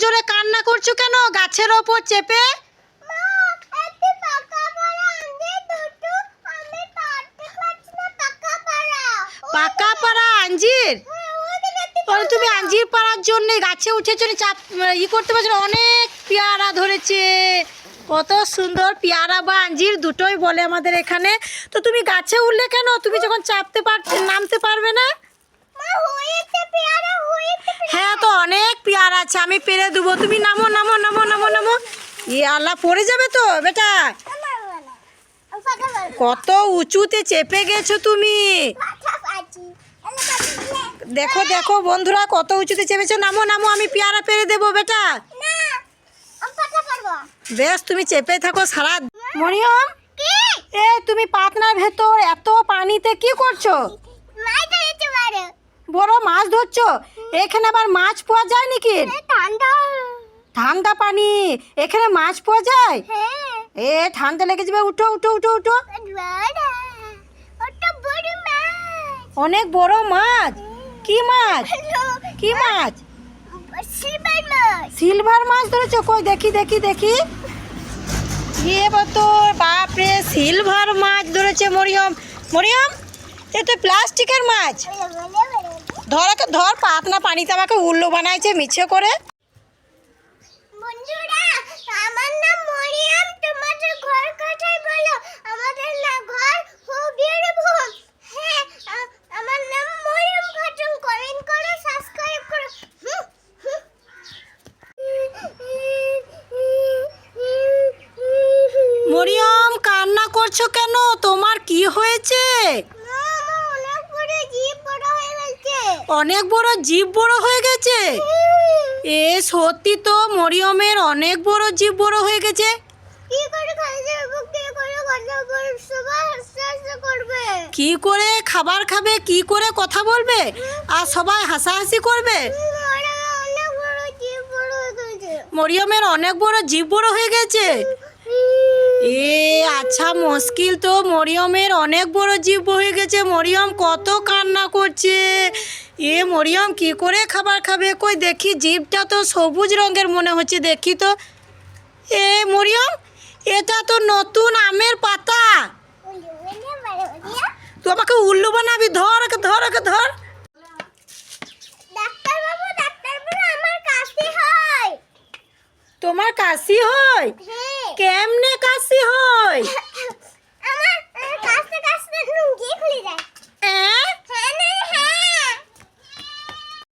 জোরে কান্না করছো কেন গাছের ওপর চেপে? পাকা পাড়া আঞ্জির? তুমি আঞ্জির পাড়ার জন্য গাছে উঠেছো, চাপ করতে পারছো না। অনেক পেয়ারা ধরেছে, কত সুন্দর পেয়ারা বা আঞ্জির দুটোই বলে আমাদের এখানে। তো তুমি গাছে উঠলে কেন? তুমি যখন নামতে পারবে না? হ্যাঁ, তো অনেক পেয়ারা আছে, আমি পেরে দেবো। তুমি নামো নামো নামো নামো নামো। আল্লাহ, পড়ে যাবে তো বেটা। কত উঁচুতে চেপে গেছো তুমি। দেখো দেখো বন্ধুরা, কত উঁচুতে চেপেছো। নামো নামো, আমি পেয়ারা পেরে দেবো বেটা। বেশ, তুমি চেপে থাকো সারা। মরিয়ম, তুমি পাতনার ভেতর এত পানিতে কি করছো? বড় মাছ ধরছো? এখানে আবার মাছ পাওয়া যায় নাকি? ঠান্ডা পানি, এখানে মাছ পাওয়া যায়? ঠান্ডা লেগে যাবে। উঠো উঠো উঠো উঠো। অনেক বড় মাছ। কি মাছ? কি মাছ? সিলভার মাছ ধরেছো? কই দেখি দেখি দেখি। বাপরে, সিলভার মাছ ধরেছে মরিয়ম। মরিয়ম, এ তো প্লাস্টিকের মাছ। ধর পাতনা পানিতে আমাকে উল্লু বানাইছে মিছে করে। বন্ধুরা, আমার নাম মরিয়ম। তোমাদের ঘর কোথায় বলো? আমাদের না ঘর বিউটিফুল। হ্যাঁ, আমার নাম মরিয়ম খাতুন। কমেন্ট করো, সাবস্ক্রাইব করো। মরিয়ম, কান্না করছো কেন? তোমার কি হয়েছে? অনেক বড় জিভ বড় হয়ে গেছে। সত্যি তো, মরিয়মের অনেক বড় জিভ বড় হয়ে গেছে। কি করে খাবার খাবে, কি করে কথা বলবে, আর সবাই হাসাহাসি করবে? মরিয়মের অনেক বড় জিভ বড় হয়ে গেছে। আচ্ছা, মুশকিল তো। মরিয়মের অনেক বড় জিভ হয়ে গেছে। মরিয়ম কত কান্না করছে। মরিয়ম কি করে খাবার খাবে? কই দেখি, জিভটা তো সবুজ রঙের মনে হচ্ছে। দেখি তো। মরিয়ম, এটা তো নতুন আমের পাতা। তুই আমাকে উল্লু বানাবি। ধর ওকে, ধর ওকে, ধর। তোমার কাশি হয়? কেমনে কাশি হয়?